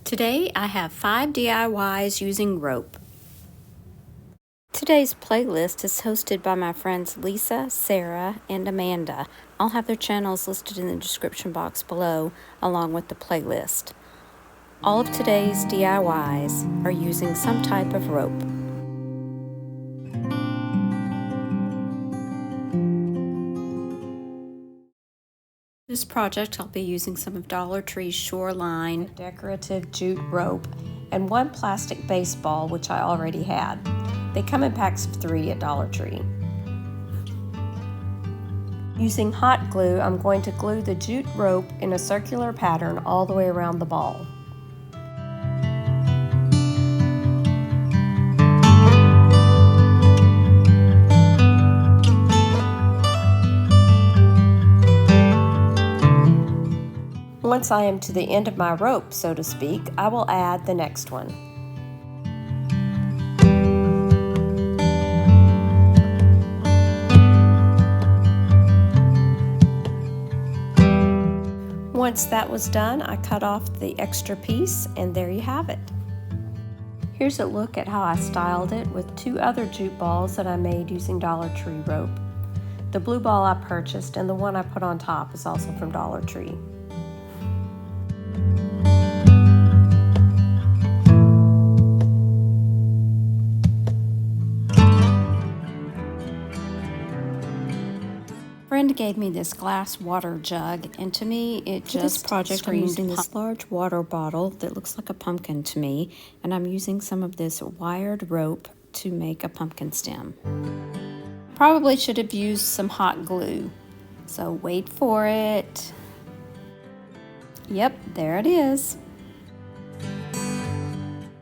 Today I have 5 DIYs using rope. Today's playlist is hosted by my friends Lisa, Sarah, and Amanda. I'll have their channels listed in the description box below along with the playlist. All of today's DIYs are using some type of rope. This project I'll be using some of Dollar Tree's Shoreline decorative jute rope and 1 plastic baseball, which I already had. They come in packs of 3 at Dollar Tree. Using hot glue, I'm going to glue the jute rope in a circular pattern all the way around the ball. Once I am to the end of my rope, so to speak, I will add the next one. Once that was done, I cut off the extra piece, and there you have it. Here's a look at how I styled it with 2 other jute balls that I made using Dollar Tree rope. The blue ball I purchased, and the one I put on top is also from Dollar Tree. A friend gave me this glass water jug, and to me it just I'm using this large water bottle that looks like a pumpkin to me, and I'm using some of this wired rope to make a pumpkin stem. Probably should have used some hot glue, so wait for it. Yep, there it is.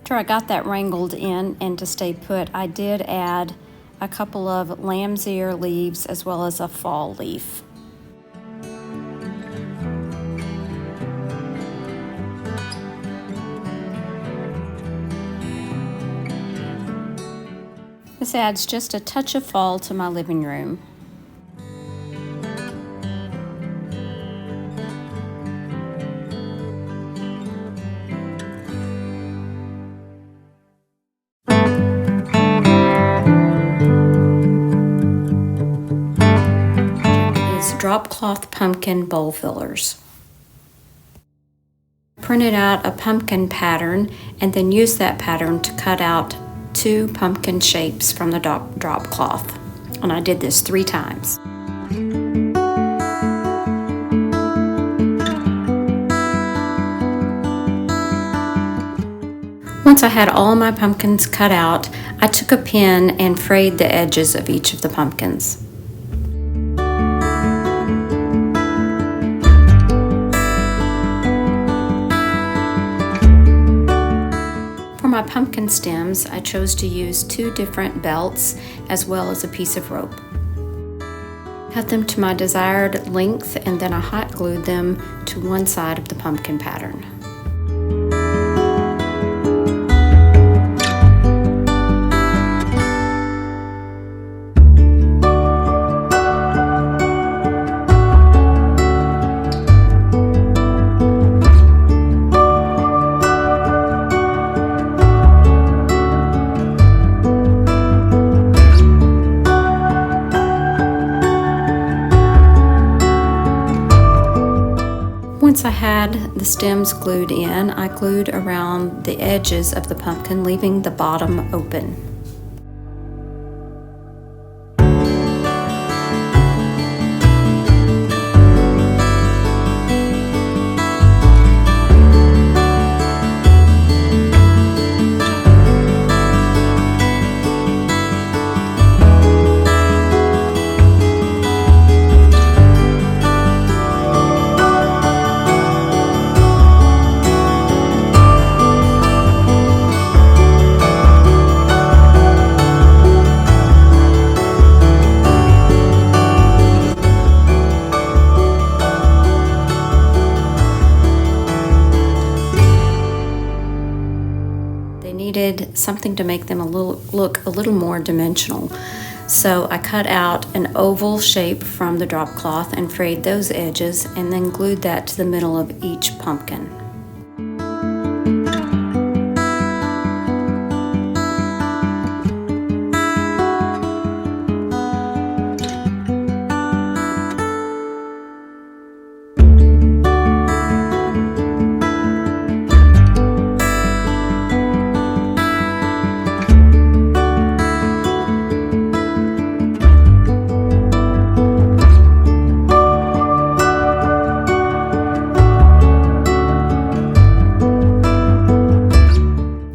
After I got that wrangled in and to stay put, I did add a couple of lamb's ear leaves as well as a fall leaf. This adds just a touch of fall to my living room. Drop cloth pumpkin bowl fillers. Printed out a pumpkin pattern and then used that pattern to cut out 2 pumpkin shapes from the drop cloth. And I did this 3 times. Once I had all my pumpkins cut out, I took a pin and frayed the edges of each of the pumpkins. For my pumpkin stems, I chose to use 2 different belts as well as a piece of rope. Cut them to my desired length, and then I hot glued them to one side of the pumpkin pattern. Once I had the stems glued in, I glued around the edges of the pumpkin, leaving the bottom open. Needed something to make them look a little more dimensional. So I cut out an oval shape from the drop cloth and frayed those edges and then glued that to the middle of each pumpkin.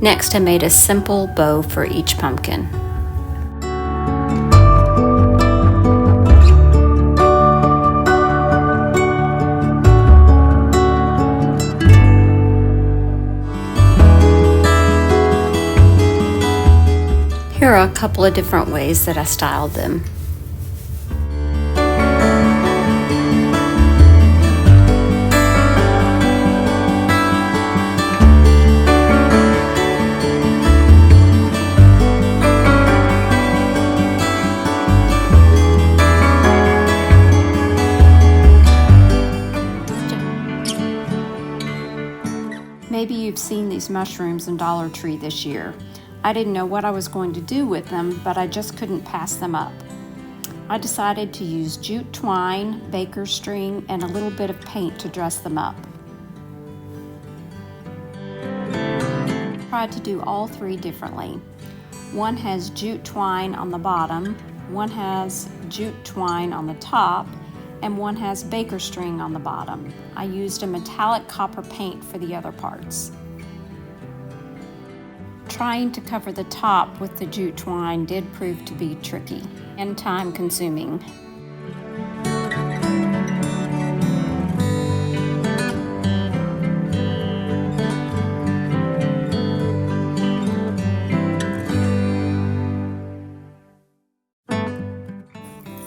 Next, I made a simple bow for each pumpkin. Here are a couple of different ways that I styled them. Maybe you've seen these mushrooms in Dollar Tree this year. I didn't know what I was going to do with them, but I just couldn't pass them up. I decided to use jute twine, baker's string, and a little bit of paint to dress them up. I tried to do all three differently. One has jute twine on the bottom, one has jute twine on the top, and one has baker's string on the bottom. I used a metallic copper paint for the other parts. Trying to cover the top with the jute twine did prove to be tricky and time-consuming.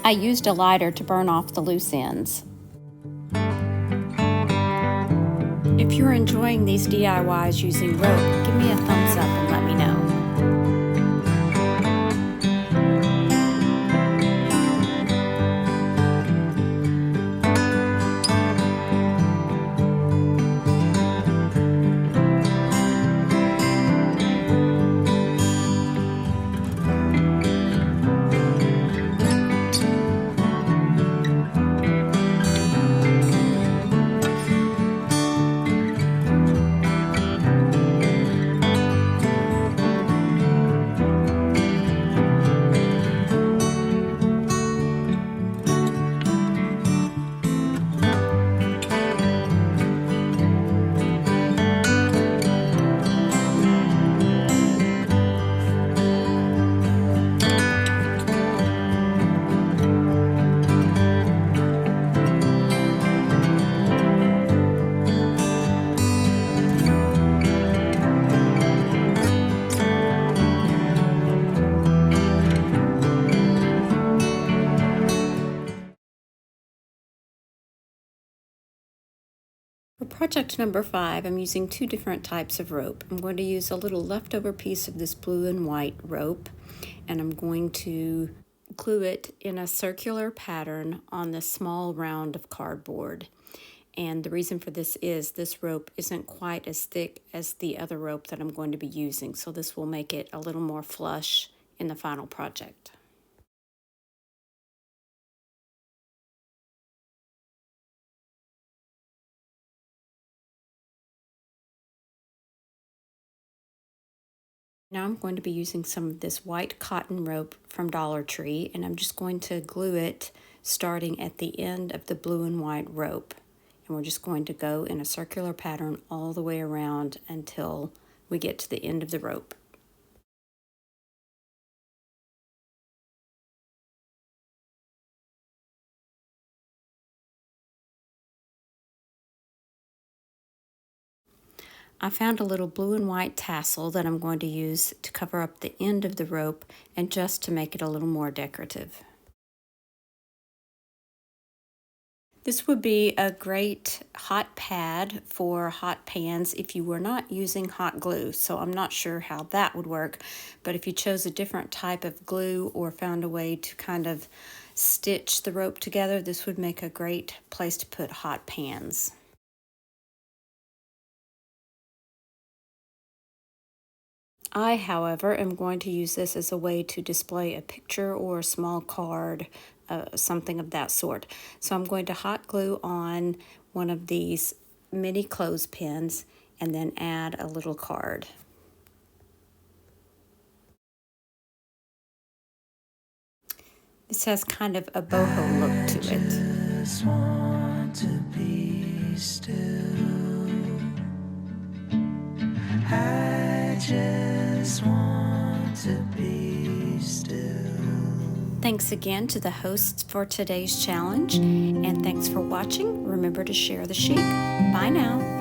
I used a lighter to burn off the loose ends. If you're enjoying these DIYs using rope, give me a thumbs up and let me know. For project number 5, I'm using 2 different types of rope. I'm going to use a little leftover piece of this blue and white rope, and I'm going to glue it in a circular pattern on this small round of cardboard. And the reason for this is this rope isn't quite as thick as the other rope that I'm going to be using, so this will make it a little more flush in the final project. Now I'm going to be using some of this white cotton rope from Dollar Tree, and I'm just going to glue it starting at the end of the blue and white rope. And we're just going to go in a circular pattern all the way around until we get to the end of the rope. I found a little blue and white tassel that I'm going to use to cover up the end of the rope and just to make it a little more decorative. This would be a great hot pad for hot pans if you were not using hot glue, so I'm not sure how that would work, but if you chose a different type of glue or found a way to kind of stitch the rope together, this would make a great place to put hot pans. I, however, am going to use this as a way to display a picture or a small card, something of that sort. So I'm going to hot glue on one of these mini clothespins and then add a little card. This has kind of a boho look to it. I just want to be still. I just want to be still. Thanks again to the hosts for today's challenge, and thanks for watching. Remember to share the chic. Bye now.